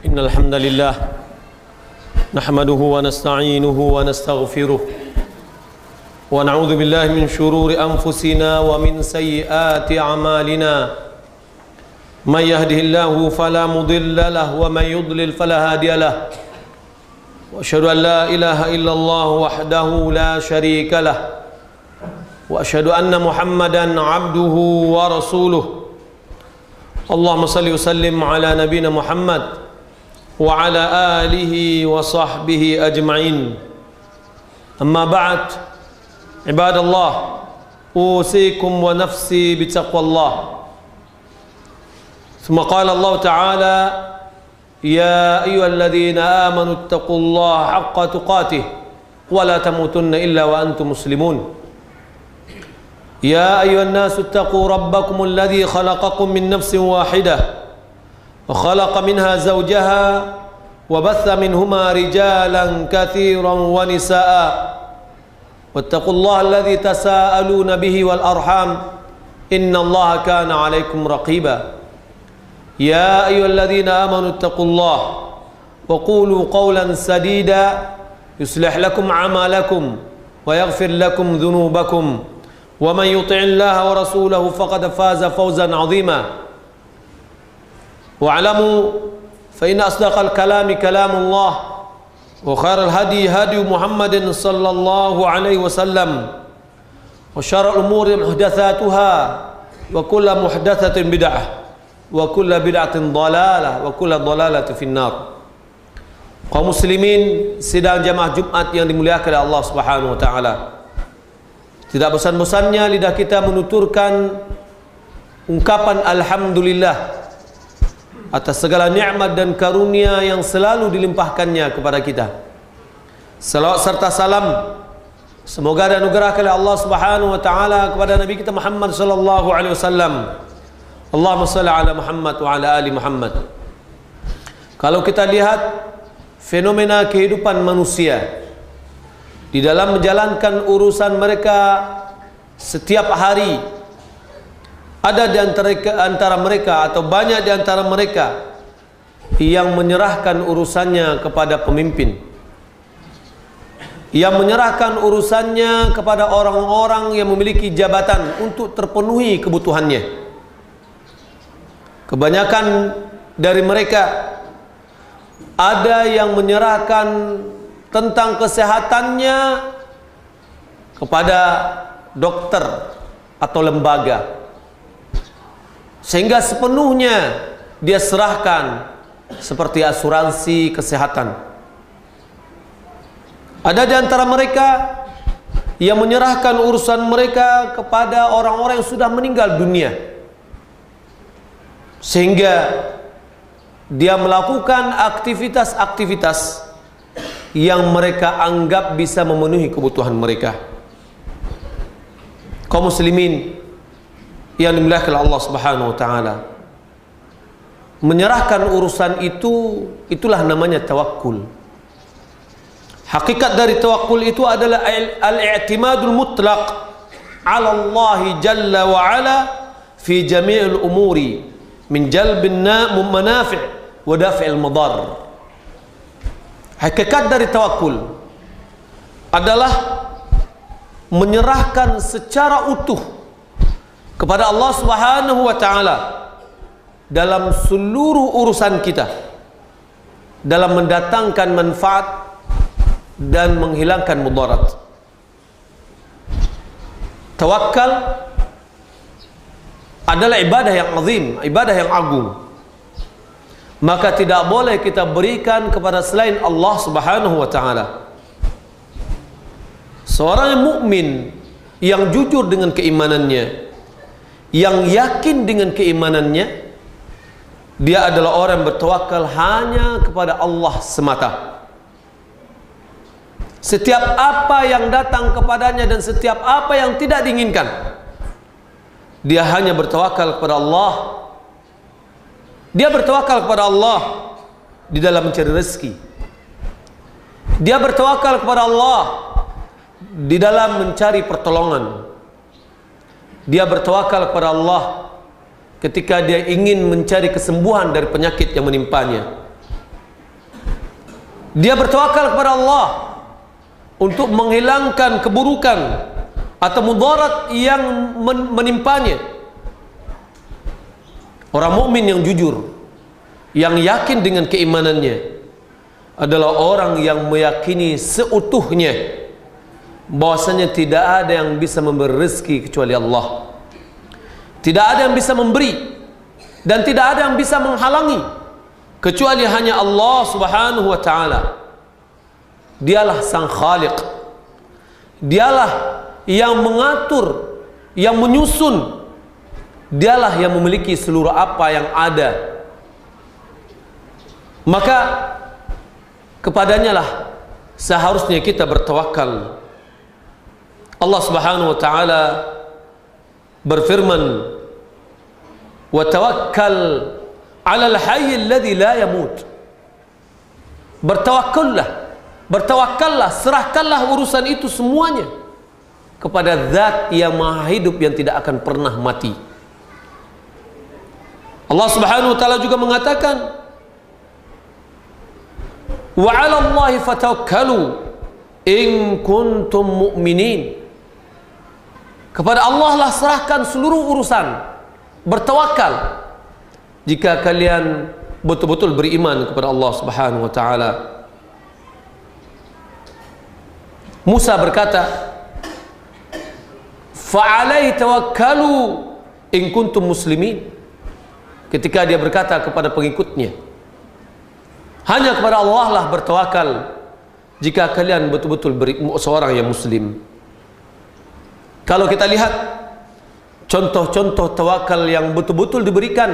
إن الحمد لله نحمده ونستعينه ونستغفره ونعوذ بالله من شرور أنفسنا ومن سيئات أعمالنا من يهده الله فلا مضل له ومن يضلل فلا هادي له وأشهد أن لا إله إلا الله وحده لا شريك له وأشهد أن محمدا عبده ورسوله اللهم صل وسلم على نبينا محمد وعلى آله وصحبه أجمعين أما بعد عباد الله أوصيكم ونفسي بتقوى الله ثم قال الله تعالى يا أيها الذين آمنوا اتقوا الله حق تقاته ولا تموتن إلا وأنتم مسلمون يا أيها الناس اتقوا ربكم الذي خلقكم من نفس واحدة وخلق منها زوجها وبث منهما رجالا كثيرا ونساء واتقوا الله الذي تساءلون به والأرحام إن الله كان عليكم رقيبا يا أيها الذين آمنوا اتقوا الله وقولوا قولا سديدا يصلح لكم أعمالكم ويغفر لكم ذنوبكم ومن يطع الله ورسوله فقد فاز فوزا عظيما واعلموا فإن أصدق الكلام كلام الله وخير الهدي هدي محمد صلى الله عليه وسلم وشر الأمور محدثاتها وكل محدثة بدعة وكل بدعة ضلالة وكل ضلالة في النار. Kaum muslimin sidang jamaah Jumat yang dimuliakan oleh Allah Subhanahu wa taala. Tidak bosan-bosannya lidah kita menuturkan ungkapan alhamdulillah atas segala nikmat dan karunia yang selalu dilimpahkannya kepada kita. Salawat serta salam semoga dianugerahkan oleh Allah Subhanahu wa taala kepada Nabi kita Muhammad sallallahu alaihi wasallam. Allahumma shalli ala Muhammad wa ala ali Muhammad. Kalau kita lihat fenomena kehidupan manusia di dalam menjalankan urusan mereka setiap hari, ada di antara mereka atau banyak di antara mereka yang menyerahkan urusannya kepada pemimpin, yang menyerahkan urusannya kepada orang-orang yang memiliki jabatan untuk terpenuhi kebutuhannya. Kebanyakan dari mereka ada yang menyerahkan tentang kesehatannya kepada dokter atau lembaga, sehingga sepenuhnya dia serahkan seperti asuransi kesehatan. Ada di antara mereka yang menyerahkan urusan mereka kepada orang-orang yang sudah meninggal dunia, sehingga dia melakukan aktivitas-aktivitas yang mereka anggap bisa memenuhi kebutuhan mereka. Kaum muslimin yang dimuliakan oleh Allah Subhanahu wa taala, menyerahkan urusan itu, itulah namanya tawakkul. Hakikat dari tawakkul itu adalah al-i'timadul mutlaq 'ala Allah jalla wa 'ala fi jami'il umuri min jalbin manafi' wa daf'il madar. Hakikat dari tawakul adalah menyerahkan secara utuh kepada Allah Subhanahu wa taala dalam seluruh urusan kita, dalam mendatangkan manfaat dan menghilangkan mudarat. Tawakal adalah ibadah yang azim, ibadah yang agung. Maka tidak boleh kita berikan kepada selain Allah Subhanahu wa taala. Seorang mukmin yang jujur dengan keimanannya, yang yakin dengan keimanannya, dia adalah orang yang bertawakal hanya kepada Allah semata. Setiap apa yang datang kepadanya dan setiap apa yang tidak diinginkan, dia hanya bertawakal kepada Allah. Dia bertawakal kepada Allah di dalam mencari rezeki. Dia bertawakal kepada Allah di dalam mencari pertolongan. Dia bertawakal kepada Allah ketika dia ingin mencari kesembuhan dari penyakit yang menimpanya. Dia bertawakal kepada Allah untuk menghilangkan keburukan atau mudarat yang menimpanya. Orang mukmin yang jujur, yang yakin dengan keimanannya, adalah orang yang meyakini seutuhnya bahwasanya tidak ada yang bisa memberi rezeki kecuali Allah. Tidak ada yang bisa memberi dan tidak ada yang bisa menghalangi kecuali hanya Allah Subhanahu wa taala. Dialah sang Khaliq. Dialah yang mengatur, yang menyusun. Dialah yang memiliki seluruh apa yang ada. Maka kepadanya lah seharusnya kita bertawakal. Allah Subhanahu wa taala berfirman, "Wa tawakkal 'alal hayy alladhi la yamut." Bertawakkallah, serahkanlah urusan itu semuanya kepada Zat yang Maha Hidup yang tidak akan pernah mati. Allah Subhanahu wa taala juga mengatakan, wa 'ala Allahi fatawakkalu in kuntum mu'minin. Kepada Allah lah serahkan seluruh urusan. Bertawakal jika kalian betul-betul beriman kepada Allah Subhanahu wa taala. Musa berkata, fa'alaihi tawakkalu in kuntum muslimin. Ketika dia berkata kepada pengikutnya, hanya kepada Allah lah bertawakal jika kalian betul-betul seorang yang muslim. Kalau kita lihat contoh-contoh tawakal yang betul-betul diberikan,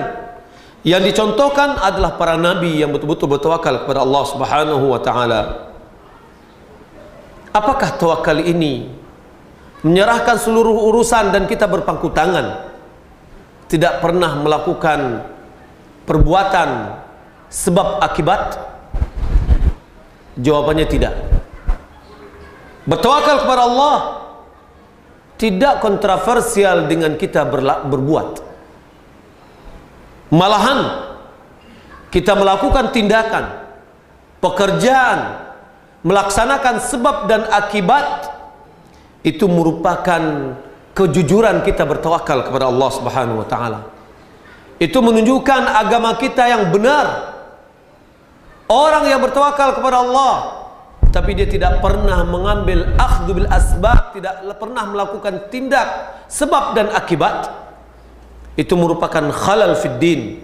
yang dicontohkan adalah para nabi yang betul-betul bertawakal kepada Allah Subhanahu wa taala. Apakah tawakal ini? Menyerahkan seluruh urusan dan kita berpangku tangan, tidak pernah melakukan perbuatan sebab akibat? Jawabannya tidak. Bertawakal kepada Allah tidak kontroversial dengan kita berbuat. Malahan kita melakukan tindakan, pekerjaan, melaksanakan sebab dan akibat, itu merupakan kejujuran kita bertawakal kepada Allah Subhanahu wa taala. Itu menunjukkan agama kita yang benar. Orang yang bertawakal kepada Allah tapi dia tidak pernah mengambil akhdhu bil asbab, tidak pernah melakukan tindak sebab dan akibat, itu merupakan khalal fid din,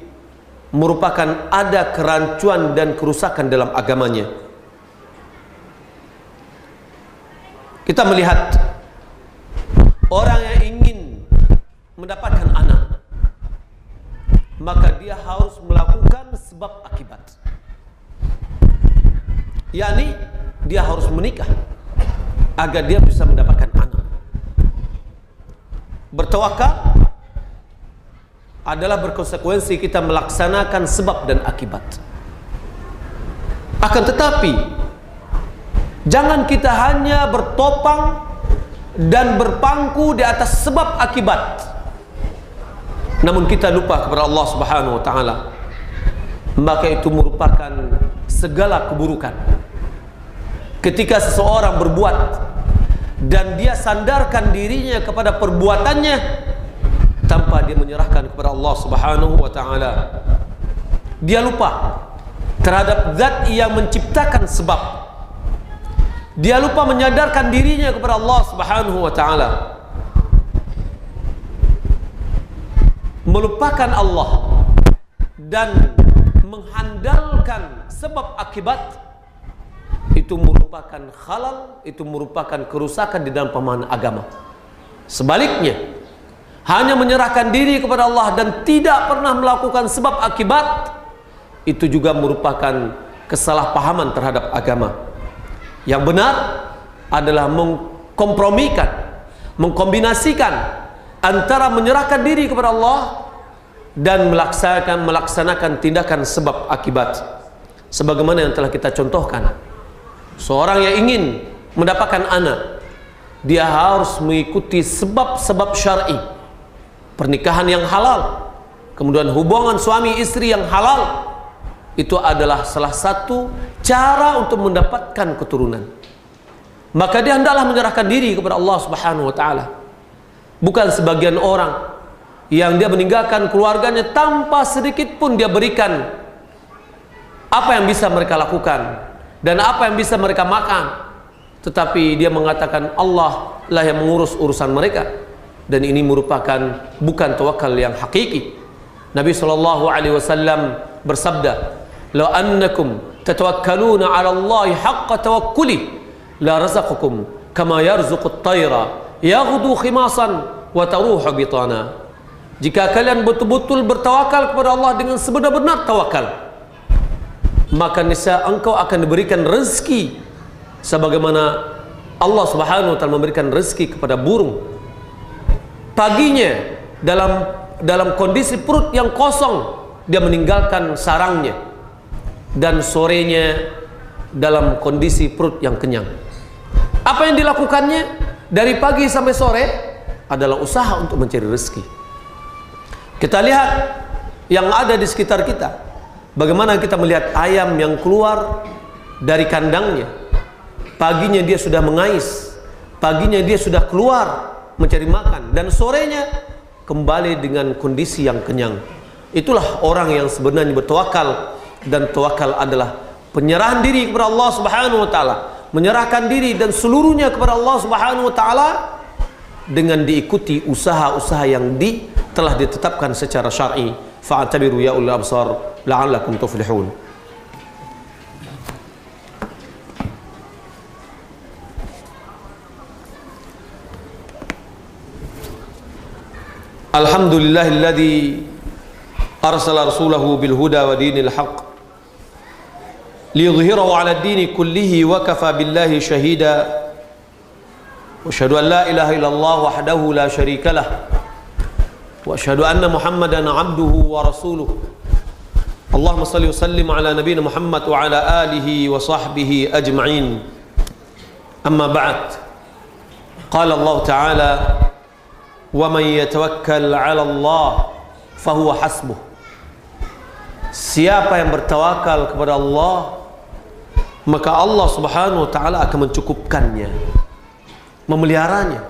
merupakan ada kerancuan dan kerusakan dalam agamanya. Kita melihat orang yang ingin mendapatkan anak, maka dia harus melakukan sebab akibat, yakni dia harus menikah agar dia bisa mendapatkan anak. Bertawakal adalah berkonsekuensi kita melaksanakan sebab dan akibat. Akan tetapi jangan kita hanya bertopang dan berpangku di atas sebab akibat, namun kita lupa kepada Allah Subhanahu wa taala. Maka itu merupakan segala keburukan. Ketika seseorang berbuat dan dia sandarkan dirinya kepada perbuatannya tanpa dia menyerahkan kepada Allah Subhanahu wa taala, dia lupa terhadap Zat yang menciptakan sebab. Dia lupa menyadarkan dirinya kepada Allah Subhanahu wa taala. Melupakan Allah dan menghandalkan sebab akibat, itu merupakan khalal, itu merupakan kerusakan di dalam pemahaman agama. Sebaliknya, hanya menyerahkan diri kepada Allah dan tidak pernah melakukan sebab akibat, itu juga merupakan kesalahpahaman terhadap agama. Yang benar adalah mengkompromikan, mengkombinasikan antara menyerahkan diri kepada Allah dan melaksanakan tindakan sebab akibat. Sebagaimana yang telah kita contohkan, seorang yang ingin mendapatkan anak, dia harus mengikuti sebab-sebab syar'i, pernikahan yang halal, kemudian hubungan suami istri yang halal, itu adalah salah satu cara untuk mendapatkan keturunan. Maka dia hendaklah menyerahkan diri kepada Allah Subhanahu wa taala. Bukan sebagian orang yang dia meninggalkan keluarganya tanpa sedikit pun dia berikan apa yang bisa mereka lakukan dan apa yang bisa mereka makan, tetapi dia mengatakan Allah lah yang mengurus urusan mereka, dan ini merupakan bukan tawakal yang hakiki. Nabi SAW bersabda, "La annakum tatawakkaluna 'ala Allah haqqa tawakkuli la razaqakum kama yarzuqut tayra yaghdu khimasan wa taruhu bitana." Jika kalian betul-betul bertawakal kepada Allah dengan sebenar-benar tawakal, maka niscaya engkau akan diberikan rezeki sebagaimana Allah Subhanahu wa taala memberikan rezeki kepada burung. Paginya dalam kondisi perut yang kosong dia meninggalkan sarangnya, dan sorenya dalam kondisi perut yang kenyang. Apa yang dilakukannya dari pagi sampai sore adalah usaha untuk mencari rezeki. Kita lihat yang ada di sekitar kita, bagaimana kita melihat ayam yang keluar dari kandangnya, paginya dia sudah mengais, paginya dia sudah keluar mencari makan, dan sorenya kembali dengan kondisi yang kenyang. Itulah orang yang sebenarnya bertawakal, dan tawakal adalah penyerahan diri kepada Allah Subhanahu wa taala, menyerahkan diri dan seluruhnya kepada Allah Subhanahu wa taala dengan diikuti usaha-usaha yang telah ditetapkan secara syar'i. Fa'tabiru ya ulil absar la'allakum tuflihun. Alhamdulillahilladzi arsala rasulahu bil huda wa dinil haqq liyudhhirahu 'ala ad-dini kullihi wa kafa billahi shahida. Wa asyhadu an la ilaha illallah wahdahu la syarika lah wa asyhadu anna Muhammadan 'abduhu wa rasuluh. Allahumma shalli wa sallim 'ala nabiyyina Muhammad wa 'ala alihi wa sahbihi ajma'in. Amma ba'd. Qala Allah Ta'ala, "Wa man yatawakkal 'ala Allah fahuwa hasbuh." Siapa yang bertawakal kepada Allah, maka Allah Subhanahu wa taala akan mencukupkannya, memeliharanya.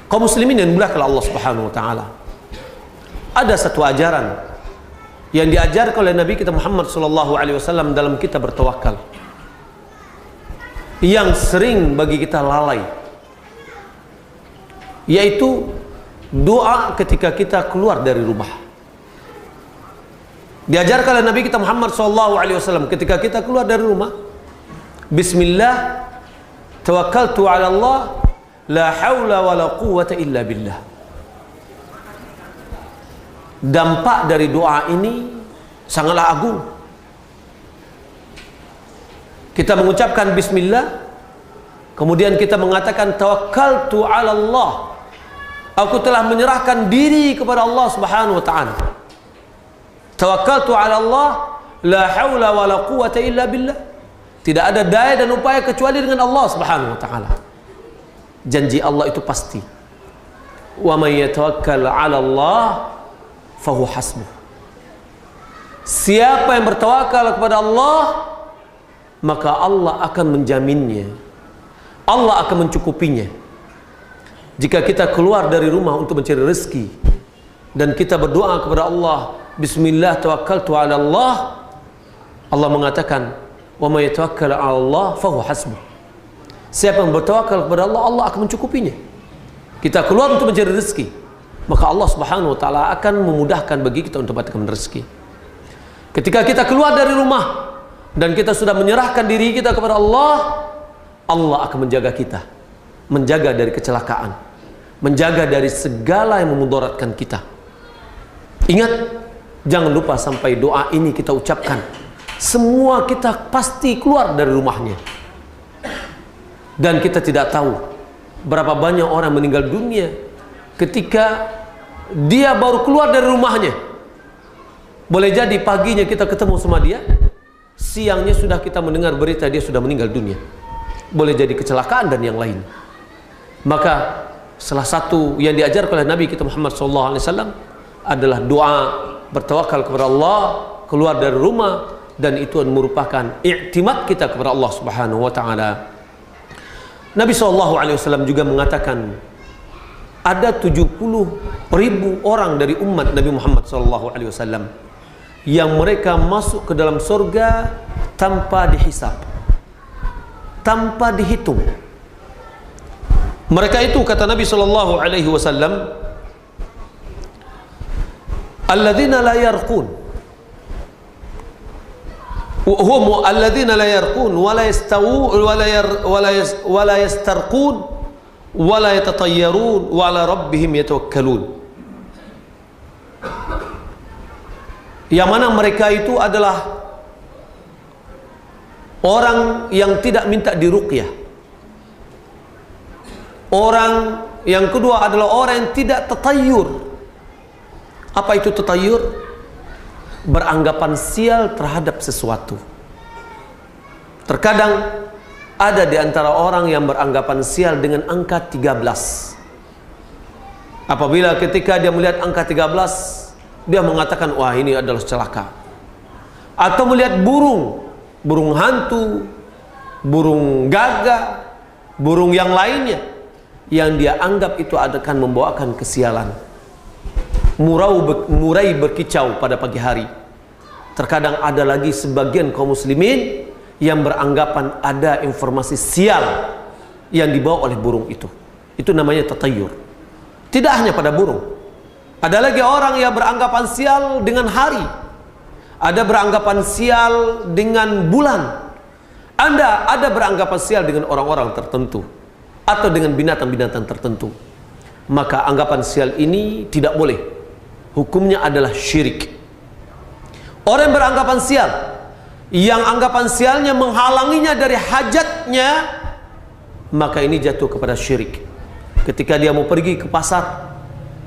Kaum muslimin yang dimuliakan Allah Subhanahu wa taala, ada satu ajaran yang diajarkan oleh Nabi kita Muhammad sallallahu alaihi wasallam dalam kita bertawakal, yang sering bagi kita lalai, yaitu doa ketika kita keluar dari rumah. Diajarkan oleh Nabi kita Muhammad SAW ketika kita keluar dari rumah, Bismillah, tawakkaltu ala Allah, la hawla wa la quwwata illa billah. Dampak dari doa ini sangatlah agung. Kita mengucapkan Bismillah, kemudian kita mengatakan tawakkaltu ala Allah, aku telah menyerahkan diri kepada Allah Subhanahu wa taala. Tawakkaltu ala Allah, la haula wa la quwwata illa billah. Tidak ada daya dan upaya kecuali dengan Allah Subhanahu wa taala. Janji Allah itu pasti. Wa may yatawakkal ala Allah fahuwa hasbuh. Siapa yang bertawakal kepada Allah, maka Allah akan menjaminnya, Allah akan mencukupinya. Jika kita keluar dari rumah untuk mencari rezeki dan kita berdoa kepada Allah, Bismillah tawakkaltu ala Allah, Allah mengatakan, wa may yatawakkal ala Allah fahuwa hasbuh. Siapa yang bertawakal kepada Allah, Allah akan mencukupinya. Kita keluar untuk mencari rezeki, maka Allah Subhanahu wa taala akan memudahkan bagi kita untuk mendapatkan rezeki. Ketika kita keluar dari rumah dan kita sudah menyerahkan diri kita kepada Allah, Allah akan menjaga kita, menjaga dari kecelakaan, menjaga dari segala yang memudaratkan kita. Ingat, jangan lupa sampai doa ini kita ucapkan. Semua kita pasti keluar dari rumahnya, dan kita tidak tahu berapa banyak orang meninggal dunia ketika dia baru keluar dari rumahnya. Boleh jadi paginya kita ketemu sama dia, siangnya sudah kita mendengar berita dia sudah meninggal dunia. Boleh jadi kecelakaan dan yang lain. Maka salah satu yang diajarkan oleh Nabi kita Muhammad SAW adalah doa bertawakal kepada Allah, keluar dari rumah, dan itu merupakan i'timad kita kepada Allah Subhanahu wa taala. Nabi SAW juga mengatakan ada 70.000 orang dari umat Nabi Muhammad SAW yang mereka masuk ke dalam surga tanpa dihisab, tanpa dihitung. Mereka itu, kata Nabi SAW, alladzina la yarqun hum alladzina la yarqun wa la yastawu wa la yastarqun wa la yatatayyarun wa ala rabbihim yatawakkalun. Yang mana mereka itu adalah orang yang tidak minta diruqyah. Orang yang kedua adalah orang yang tidak tatayyur. Apa itu tatayyur? Beranggapan sial terhadap sesuatu. Terkadang ada di antara orang yang beranggapan sial dengan angka 13. Apabila ketika dia melihat angka 13, dia mengatakan, wah ini adalah celaka. Atau melihat burung hantu, burung gagak, burung yang lainnya, yang dia anggap itu akan membawakan kesialan. Murai berkicau pada pagi hari. Terkadang ada lagi sebagian kaum muslimin yang beranggapan ada informasi sial yang dibawa oleh burung itu. Itu namanya tatayyur. Tidak hanya pada burung. Ada lagi orang yang beranggapan sial dengan hari. Ada beranggapan sial dengan bulan. Ada beranggapan sial dengan orang-orang tertentu atau dengan binatang-binatang tertentu. Maka anggapan sial ini tidak boleh. Hukumnya adalah syirik. Orang yang beranggapan sial, yang anggapan sialnya menghalanginya dari hajatnya, maka ini jatuh kepada syirik. Ketika dia mau pergi ke pasar,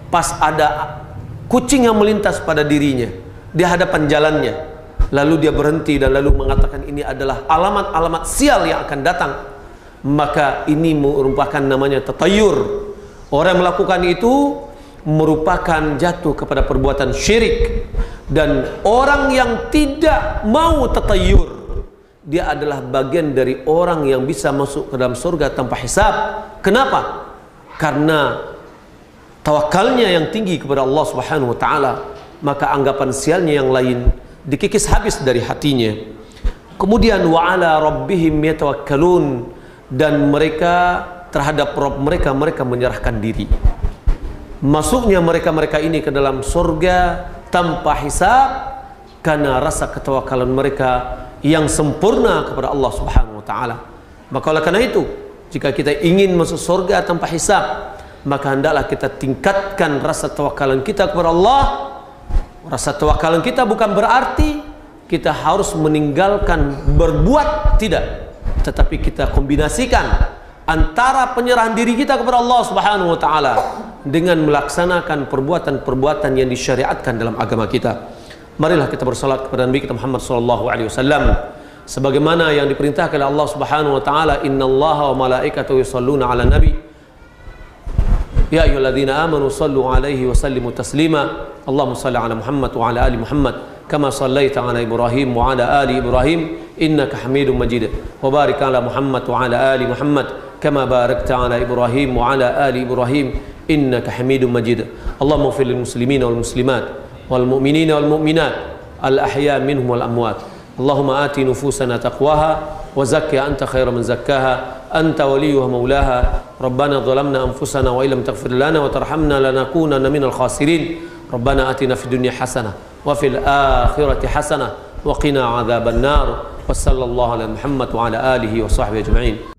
pas ada kucing yang melintas pada dirinya di hadapan jalannya, lalu dia berhenti dan lalu mengatakan ini adalah alamat-alamat sial yang akan datang, maka ini merupakan namanya tatayyur. Orang yang melakukan itu merupakan jatuh kepada perbuatan syirik. Dan orang yang tidak mau tatayyur, dia adalah bagian dari orang yang bisa masuk ke dalam surga tanpa hisab. Kenapa? Karena tawakalnya yang tinggi kepada Allah Subhanahu wa taala, maka anggapan sialnya yang lain dikikis habis dari hatinya. Kemudian wa ala rabbihim yatawakkalun, dan mereka terhadap Rabb mereka menyerahkan diri. Masuknya mereka ini ke dalam surga tanpa hisab karena rasa ketawakalan mereka yang sempurna kepada Allah Subhanahu wa taala. Maka oleh karena itu, jika kita ingin masuk surga tanpa hisab, maka hendaklah kita tingkatkan rasa tawakalan kita kepada Allah. Rasa tawakalan kita bukan berarti kita harus meninggalkan berbuat, tidak, tetapi kita kombinasikan antara penyerahan diri kita kepada Allah Subhanahu wa taala dengan melaksanakan perbuatan-perbuatan yang disyariatkan dalam agama kita. Marilah kita bersalat kepada Nabi kita Muhammad sallallahu alaihi wasallam sebagaimana yang diperintahkan oleh Allah Subhanahu wa taala, innallaha wa malaikatahu yusholluna 'alan nabi ya ayyuhalladzina amanu shallu 'alaihi wa sallimu taslima. Allahumma shalli 'ala Muhammad wa 'ala ali Muhammad kama shallaita 'ala Ibrahim wa 'ala ali Ibrahim innaka Hamidum Majid. Wa barik 'ala Muhammad wa 'ala ali Muhammad kama barakta 'ala Ibrahim wa 'ala ali Ibrahim innaka Hamidum Majid. Allahumma ighfir lil muslimina wal muslimat wal mu'minina wal mu'minat al ahya minhum wal amwat. Allahumma ati nufusana taqwaha wa zakkiha anta khairu man zakkaha anta waliyuha maulaha. Rabbana dhalamna anfusana wa illam taghfir lana wa tarhamna lanakunanna minal khasirin. Rabbana atina fid dunya hasanah wa fil akhirati hasanah wa qina adzaban nar. Wassallallahu ala Muhammad wa ala alihi wa sahbihi ajma'in.